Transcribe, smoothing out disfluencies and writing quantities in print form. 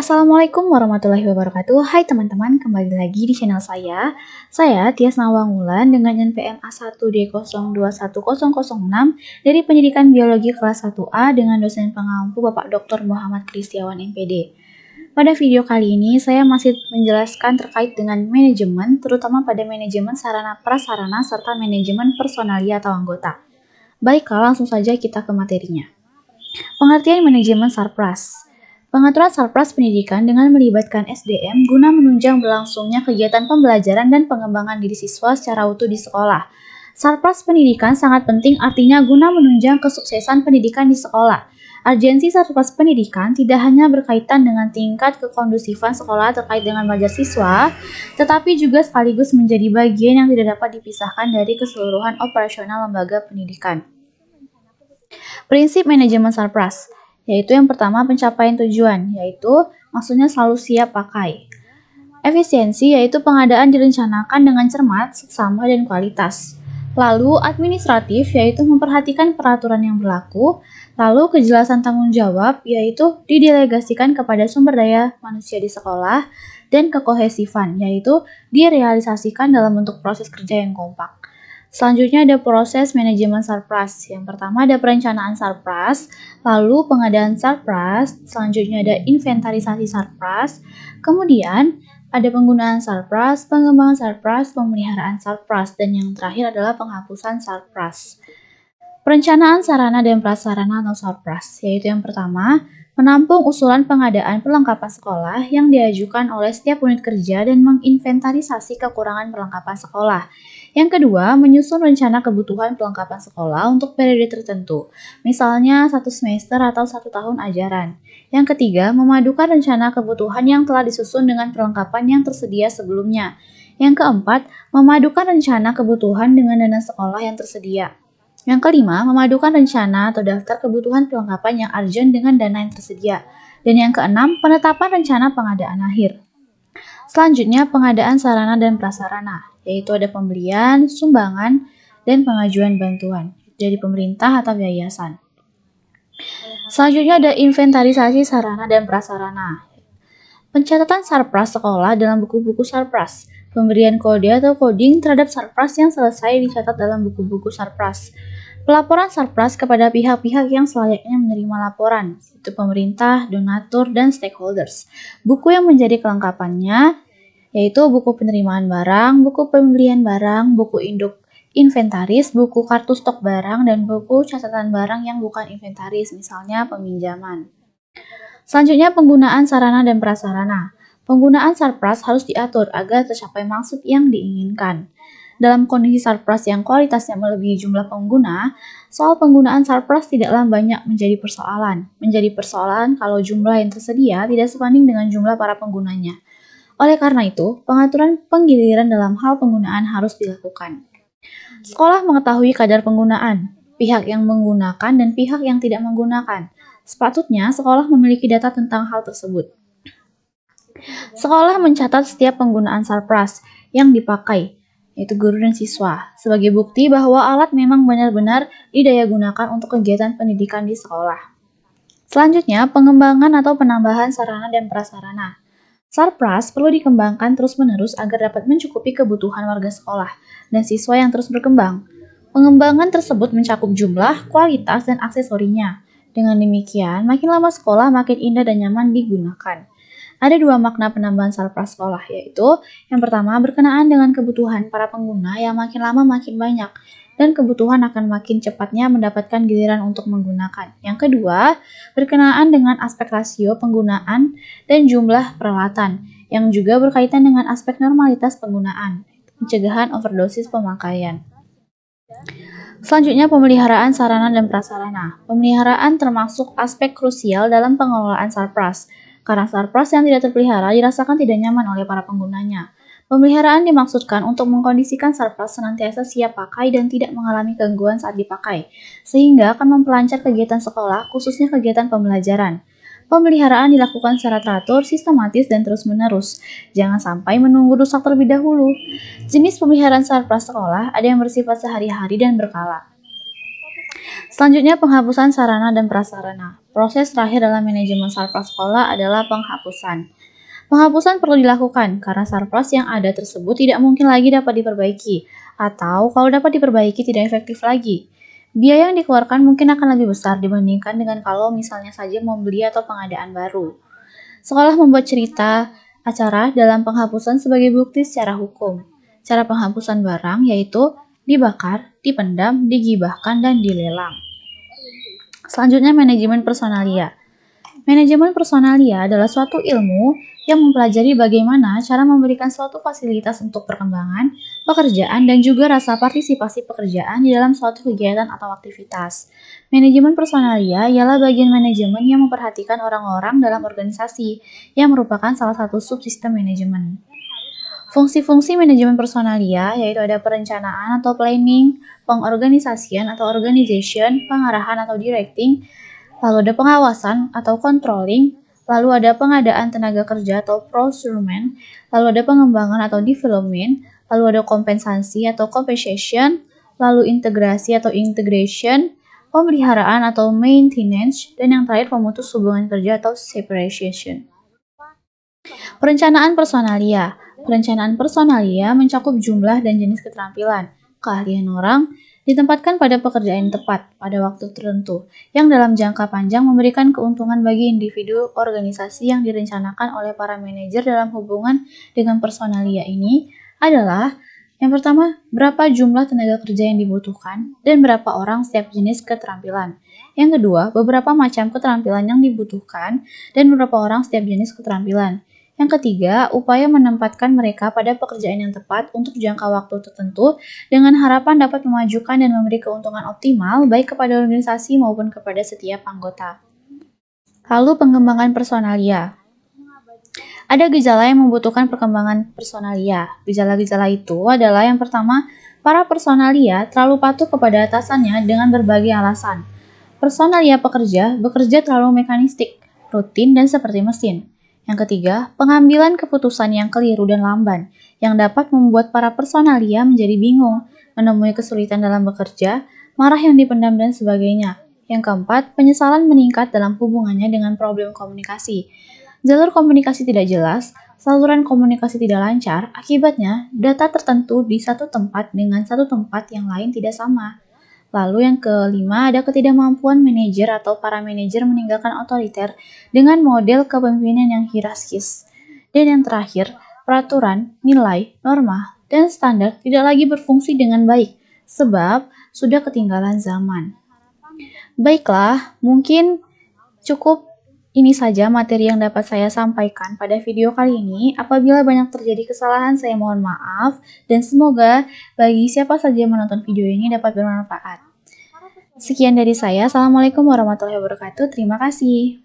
Assalamualaikum warahmatullahi wabarakatuh. Hai teman-teman, kembali lagi di channel saya. Saya Tias Nawangulan dengan NPM A1D021006 dari Pendidikan Biologi kelas 1A dengan dosen pengampu Bapak Dr. Muhammad Kristiawan MPD. Pada video kali ini saya masih menjelaskan terkait dengan manajemen, terutama pada manajemen sarana prasarana serta manajemen personalia atau anggota. Baiklah, langsung saja kita ke materinya. Pengertian manajemen sarpras. Pengaturan sarpras pendidikan dengan melibatkan SDM guna menunjang berlangsungnya kegiatan pembelajaran dan pengembangan diri siswa secara utuh di sekolah. Sarpras pendidikan sangat penting, artinya guna menunjang kesuksesan pendidikan di sekolah. Urgensi sarpras pendidikan tidak hanya berkaitan dengan tingkat kekondusifan sekolah terkait dengan belajar siswa, tetapi juga sekaligus menjadi bagian yang tidak dapat dipisahkan dari keseluruhan operasional lembaga pendidikan. Prinsip manajemen sarpras, yaitu yang pertama pencapaian tujuan, yaitu maksudnya selalu siap pakai. Efisiensi, yaitu pengadaan direncanakan dengan cermat, seksama, dan kualitas. Lalu administratif, yaitu memperhatikan peraturan yang berlaku. Lalu kejelasan tanggung jawab, yaitu didelegasikan kepada sumber daya manusia di sekolah. Dan kekohesifan, yaitu direalisasikan dalam bentuk proses kerja yang kompak. Selanjutnya ada proses manajemen sarpras. Yang pertama ada perencanaan sarpras, lalu pengadaan sarpras, selanjutnya ada inventarisasi sarpras, kemudian ada penggunaan sarpras, pengembangan sarpras, pemeliharaan sarpras, dan yang terakhir adalah penghapusan sarpras. Perencanaan sarana dan prasarana atau sarpras, yaitu yang pertama, menampung usulan pengadaan perlengkapan sekolah yang diajukan oleh setiap unit kerja dan menginventarisasi kekurangan perlengkapan sekolah. Yang kedua, menyusun rencana kebutuhan perlengkapan sekolah untuk periode tertentu, misalnya 1 semester atau 1 tahun ajaran. Yang ketiga, memadukan rencana kebutuhan yang telah disusun dengan perlengkapan yang tersedia sebelumnya. Yang keempat, memadukan rencana kebutuhan dengan dana sekolah yang tersedia. Yang kelima, memadukan rencana atau daftar kebutuhan perlengkapan yang urgent dengan dana yang tersedia. Dan yang keenam, penetapan rencana pengadaan akhir. Selanjutnya, pengadaan sarana dan prasarana, yaitu ada pembelian, sumbangan, dan pengajuan bantuan dari pemerintah atau yayasan. Selanjutnya ada inventarisasi sarana dan prasarana. Pencatatan sarpras sekolah dalam buku-buku sarpras. Pemberian kode atau coding terhadap sarpras yang selesai dicatat dalam buku-buku sarpras. Pelaporan sarpras kepada pihak-pihak yang selayaknya menerima laporan, yaitu pemerintah, donatur, dan stakeholders. Buku yang menjadi kelengkapannya, yaitu buku penerimaan barang, buku pembelian barang, buku induk inventaris, buku kartu stok barang, dan buku catatan barang yang bukan inventaris, misalnya peminjaman. Selanjutnya, penggunaan sarana dan prasarana. Penggunaan sarpras harus diatur agar tercapai maksud yang diinginkan. Dalam kondisi sarpras yang kualitasnya melebihi jumlah pengguna, soal penggunaan sarpras tidaklah banyak menjadi persoalan. Menjadi persoalan kalau jumlah yang tersedia tidak sebanding dengan jumlah para penggunanya. Oleh karena itu, pengaturan penggiliran dalam hal penggunaan harus dilakukan. Sekolah mengetahui kadar penggunaan, pihak yang menggunakan dan pihak yang tidak menggunakan. Sepatutnya, sekolah memiliki data tentang hal tersebut. Sekolah mencatat setiap penggunaan sarpras yang dipakai, yaitu guru dan siswa, sebagai bukti bahwa alat memang benar-benar didayagunakan untuk kegiatan pendidikan di sekolah. Selanjutnya, pengembangan atau penambahan sarana dan prasarana. Sarpras perlu dikembangkan terus-menerus agar dapat mencukupi kebutuhan warga sekolah dan siswa yang terus berkembang. Pengembangan tersebut mencakup jumlah, kualitas, dan aksesorinya. Dengan demikian, makin lama sekolah makin indah dan nyaman digunakan. Ada dua makna penambahan sarpras sekolah, yaitu yang pertama berkenaan dengan kebutuhan para pengguna yang makin lama makin banyak, dan kebutuhan akan makin cepatnya mendapatkan giliran untuk menggunakan. Yang kedua, berkenaan dengan aspek rasio penggunaan dan jumlah peralatan, yang juga berkaitan dengan aspek normalitas penggunaan, pencegahan overdosis pemakaian. Selanjutnya, pemeliharaan sarana dan prasarana. Pemeliharaan termasuk aspek krusial dalam pengelolaan sarpras, karena sarpras yang tidak terpelihara dirasakan tidak nyaman oleh para penggunanya. Pemeliharaan dimaksudkan untuk mengkondisikan sarpras senantiasa siap pakai dan tidak mengalami gangguan saat dipakai, sehingga akan memperlancar kegiatan sekolah, khususnya kegiatan pembelajaran. Pemeliharaan dilakukan secara teratur, sistematis, dan terus-menerus. Jangan sampai menunggu rusak terlebih dahulu. Jenis pemeliharaan sarpras sekolah ada yang bersifat sehari-hari dan berkala. Selanjutnya, penghapusan sarana dan prasarana. Proses terakhir dalam manajemen surplus sekolah adalah penghapusan. Penghapusan perlu dilakukan karena surplus yang ada tersebut tidak mungkin lagi dapat diperbaiki, atau kalau dapat diperbaiki tidak efektif lagi. Biaya yang dikeluarkan mungkin akan lebih besar dibandingkan dengan kalau misalnya saja membeli atau pengadaan baru. Sekolah membuat cerita acara dalam penghapusan sebagai bukti secara hukum. Cara penghapusan barang yaitu dibakar, dipendam, digibahkan, dan dilelang. Selanjutnya, manajemen personalia. Manajemen personalia adalah suatu ilmu yang mempelajari bagaimana cara memberikan suatu fasilitas untuk perkembangan, pekerjaan, dan juga rasa partisipasi pekerjaan di dalam suatu kegiatan atau aktivitas. Manajemen personalia ialah bagian manajemen yang memperhatikan orang-orang dalam organisasi, yang merupakan salah satu subsistem manajemen. Fungsi-fungsi manajemen personalia yaitu ada perencanaan atau planning, pengorganisasian atau organization, pengarahan atau directing, lalu ada pengawasan atau controlling, lalu ada pengadaan tenaga kerja atau procurement, lalu ada pengembangan atau development, lalu ada kompensasi atau compensation, lalu integrasi atau integration, pemeliharaan atau maintenance, dan yang terakhir pemutus hubungan kerja atau separation. Perencanaan personalia. Perencanaan personalia mencakup jumlah dan jenis keterampilan, keahlian orang, ditempatkan pada pekerjaan yang tepat pada waktu tertentu, yang dalam jangka panjang memberikan keuntungan bagi individu organisasi yang direncanakan oleh para manajer dalam hubungan dengan personalia ini adalah yang pertama, berapa jumlah tenaga kerja yang dibutuhkan dan berapa orang setiap jenis keterampilan. Yang kedua, beberapa macam keterampilan yang dibutuhkan dan berapa orang setiap jenis keterampilan. Yang ketiga, upaya menempatkan mereka pada pekerjaan yang tepat untuk jangka waktu tertentu dengan harapan dapat memajukan dan memberi keuntungan optimal baik kepada organisasi maupun kepada setiap anggota. Lalu pengembangan personalia. Ada gejala yang membutuhkan perkembangan personalia. Gejala-gejala itu adalah yang pertama, para personalia terlalu patuh kepada atasannya dengan berbagai alasan. Personalia pekerja bekerja terlalu mekanistik, rutin, dan seperti mesin. Yang ketiga, pengambilan keputusan yang keliru dan lamban, yang dapat membuat para personalia menjadi bingung, menemui kesulitan dalam bekerja, marah yang dipendam, dan sebagainya. Yang keempat, penyesalan meningkat dalam hubungannya dengan problem komunikasi. Jalur komunikasi tidak jelas, saluran komunikasi tidak lancar, akibatnya data tertentu di satu tempat dengan satu tempat yang lain tidak sama. Lalu yang kelima, ada ketidakmampuan manajer atau para manajer meninggalkan otoriter dengan model kepemimpinan yang hierarkis. Dan yang terakhir, peraturan, nilai, norma, dan standar tidak lagi berfungsi dengan baik, sebab sudah ketinggalan zaman. Baiklah, mungkin cukup ini saja materi yang dapat saya sampaikan pada video kali ini. Apabila banyak terjadi kesalahan, saya mohon maaf. Dan semoga bagi siapa saja yang menonton video ini dapat bermanfaat. Sekian dari saya. Assalamualaikum warahmatullahi wabarakatuh. Terima kasih.